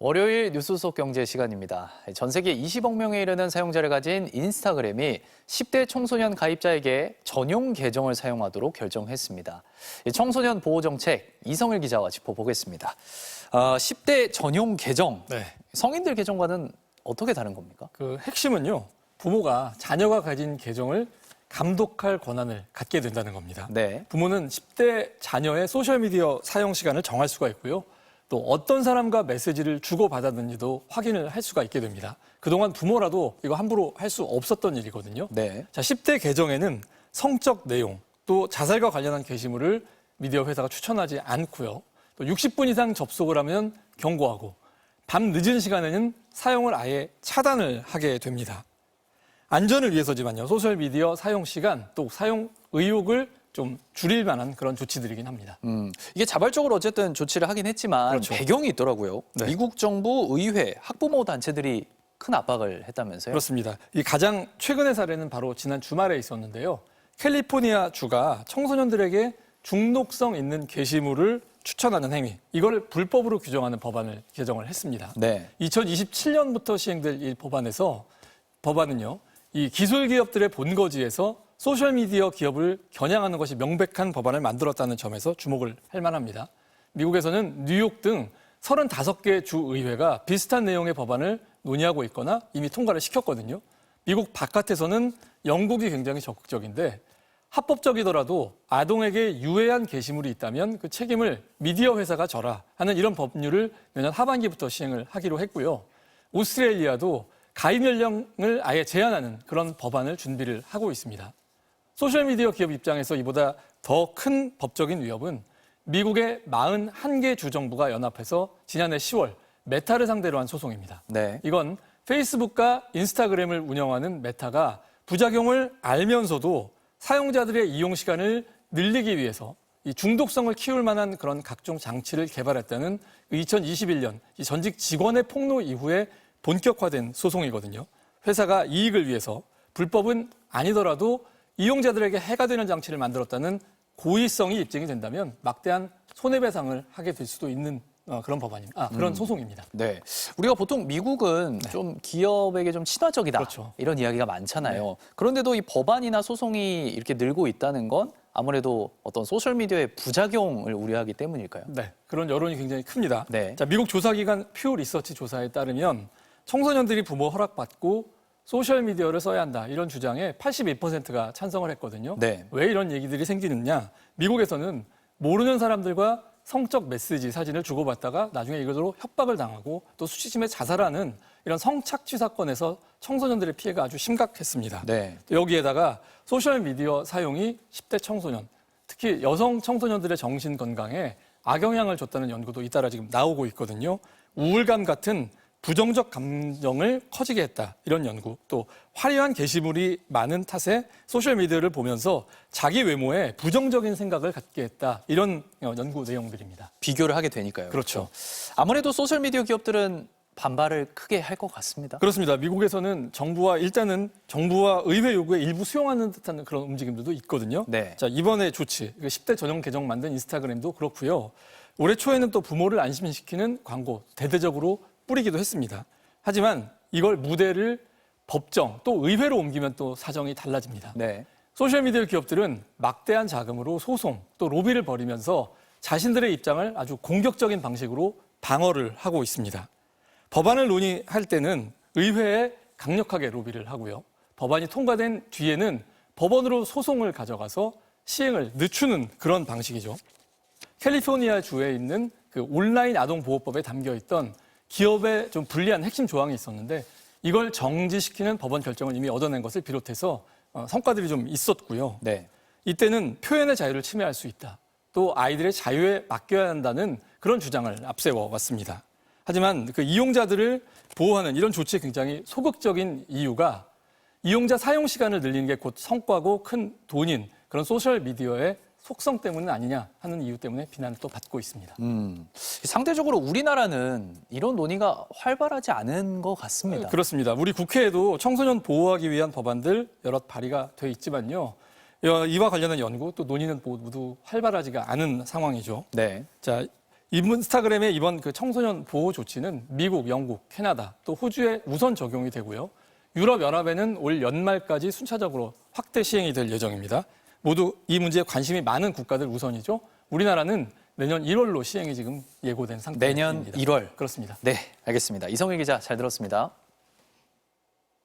월요일 뉴스 속 경제 시간입니다. 전 세계 20억 명에 이르는 사용자를 가진 인스타그램이 10대 청소년 가입자에게 전용 계정을 사용하도록 결정했습니다. 청소년 보호 정책 이성일 기자와 짚어보겠습니다. 10대 전용 계정, 성인들 계정과는 어떻게 다른 겁니까? 그 핵심은요, 부모가 자녀가 가진 계정을 감독할 권한을 갖게 된다는 겁니다. 네. 부모는 10대 자녀의 소셜미디어 사용 시간을 정할 수가 있고요. 또 어떤 사람과 메시지를 주고받았는지도 확인을 할 수가 있게 됩니다. 그동안 부모라도 이거 함부로 할 수 없었던 일이거든요. 네. 자, 10대 계정에는 성적 내용, 또 자살과 관련한 게시물을 미디어 회사가 추천하지 않고요. 또 60분 이상 접속을 하면 경고하고 밤 늦은 시간에는 사용을 아예 차단을 하게 됩니다. 안전을 위해서지만요. 소셜미디어 사용 시간, 또 사용 의욕을 좀 줄일 만한 그런 조치들이긴 합니다. 이게 자발적으로 어쨌든 조치를 하긴 했지만 그렇죠. 배경이 있더라고요. 네. 미국 정부, 의회, 학부모 단체들이 큰 압박을 했다면서요? 그렇습니다. 이 가장 최근의 사례는 바로 지난 주말에 있었는데요. 캘리포니아 주가 청소년들에게 중독성 있는 게시물을 추천하는 행위, 이걸 불법으로 규정하는 법안을 개정을 했습니다. 네. 2027년부터 시행될 이 법안은요, 이 기술 기업들의 본거지에서 소셜미디어 기업을 겨냥하는 것이 명백한 법안을 만들었다는 점에서 주목을 할 만합니다. 미국에서는 뉴욕 등 35개 주의회가 비슷한 내용의 법안을 논의하고 있거나 이미 통과를 시켰거든요. 미국 바깥에서는 영국이 굉장히 적극적인데 합법적이더라도 아동에게 유해한 게시물이 있다면 그 책임을 미디어 회사가 져라 하는 이런 법률을 내년 하반기부터 시행을 하기로 했고요. 오스트레일리아도 가입 연령을 아예 제한하는 그런 법안을 준비를 하고 있습니다. 소셜미디어 기업 입장에서 이보다 더 큰 법적인 위협은 미국의 41개 주정부가 연합해서 지난해 10월 메타를 상대로 한 소송입니다. 네. 이건 페이스북과 인스타그램을 운영하는 메타가 부작용을 알면서도 사용자들의 이용 시간을 늘리기 위해서 이 중독성을 키울 만한 그런 각종 장치를 개발했다는 2021년 이 전직 직원의 폭로 이후에 본격화된 소송이거든요. 회사가 이익을 위해서 불법은 아니더라도 이용자들에게 해가 되는 장치를 만들었다는 고의성이 입증이 된다면 막대한 손해배상을 하게 될 수도 있는 그런 법안입니다. 그런 소송입니다. 네. 우리가 보통 미국은 좀 기업에게 좀 친화적이다. 그렇죠. 이런 이야기가 많잖아요. 그런데도 이 법안이나 소송이 이렇게 늘고 있다는 건 아무래도 어떤 소셜미디어의 부작용을 우려하기 때문일까요? 네. 그런 여론이 굉장히 큽니다. 네. 자, 미국 조사기관 퓨 리서치 조사에 따르면 청소년들이 부모 허락받고 소셜미디어를 써야 한다. 이런 주장에 82%가 찬성을 했거든요. 네. 왜 이런 얘기들이 생기느냐. 미국에서는 모르는 사람들과 성적 메시지, 사진을 주고받다가 나중에 이것으로 협박을 당하고 또 수치심에 자살하는 이런 성착취 사건에서 청소년들의 피해가 아주 심각했습니다. 네. 여기에다가 소셜미디어 사용이 10대 청소년, 특히 여성 청소년들의 정신 건강에 악영향을 줬다는 연구도 잇따라 지금 나오고 있거든요. 우울감 같은 부정적 감정을 커지게 했다. 이런 연구. 또 화려한 게시물이 많은 탓에 소셜미디어를 보면서 자기 외모에 부정적인 생각을 갖게 했다. 이런 연구 내용들입니다. 비교를 하게 되니까요. 그렇죠. 아무래도 소셜미디어 기업들은 반발을 크게 할 것 같습니다. 그렇습니다. 미국에서는 정부와 의회 요구에 일부 수용하는 듯한 그런 움직임들도 있거든요. 네. 자, 이번에 조치, 10대 전용 계정 만든 인스타그램도 그렇고요. 올해 초에는 또 부모를 안심시키는 광고 대대적으로 뿌리기도 했습니다. 하지만 이걸 무대를 법정 또 의회로 옮기면 또 사정이 달라집니다. 네. 소셜미디어 기업들은 막대한 자금으로 소송 또 로비를 벌이면서 자신들의 입장을 아주 공격적인 방식으로 방어를 하고 있습니다. 법안을 논의할 때는 의회에 강력하게 로비를 하고요. 법안이 통과된 뒤에는 법원으로 소송을 가져가서 시행을 늦추는 그런 방식이죠. 캘리포니아 주에 있는 그 온라인 아동보호법에 담겨 있던 기업에 좀 불리한 핵심 조항이 있었는데 이걸 정지시키는 법원 결정을 이미 얻어낸 것을 비롯해서 성과들이 좀 있었고요. 네. 이때는 표현의 자유를 침해할 수 있다. 또 아이들의 자유에 맡겨야 한다는 그런 주장을 앞세워 왔습니다. 하지만 그 이용자들을 보호하는 이런 조치에 굉장히 소극적인 이유가 이용자 사용 시간을 늘리는 게 곧 성과고 큰 돈인 그런 소셜미디어의 속성 때문은 아니냐 하는 이유 때문에 비난을 또 받고 있습니다. 상대적으로 우리나라는 이런 논의가 활발하지 않은 것 같습니다. 그렇습니다. 우리 국회에도 청소년 보호하기 위한 법안들 여러 발의가 돼 있지만요. 이와 관련한 연구 또 논의는 모두 활발하지가 않은 상황이죠. 네. 자, 인스타그램의 이번 그 청소년 보호 조치는 미국, 영국, 캐나다, 또 호주에 우선 적용이 되고요. 유럽연합에는 올 연말까지 순차적으로 확대 시행이 될 예정입니다. 모두 이 문제에 관심이 많은 국가들 우선이죠. 우리나라는 내년 1월로 시행이 지금 예고된 상태입니다. 내년 1월. 그렇습니다. 네, 알겠습니다. 이성일 기자 잘 들었습니다.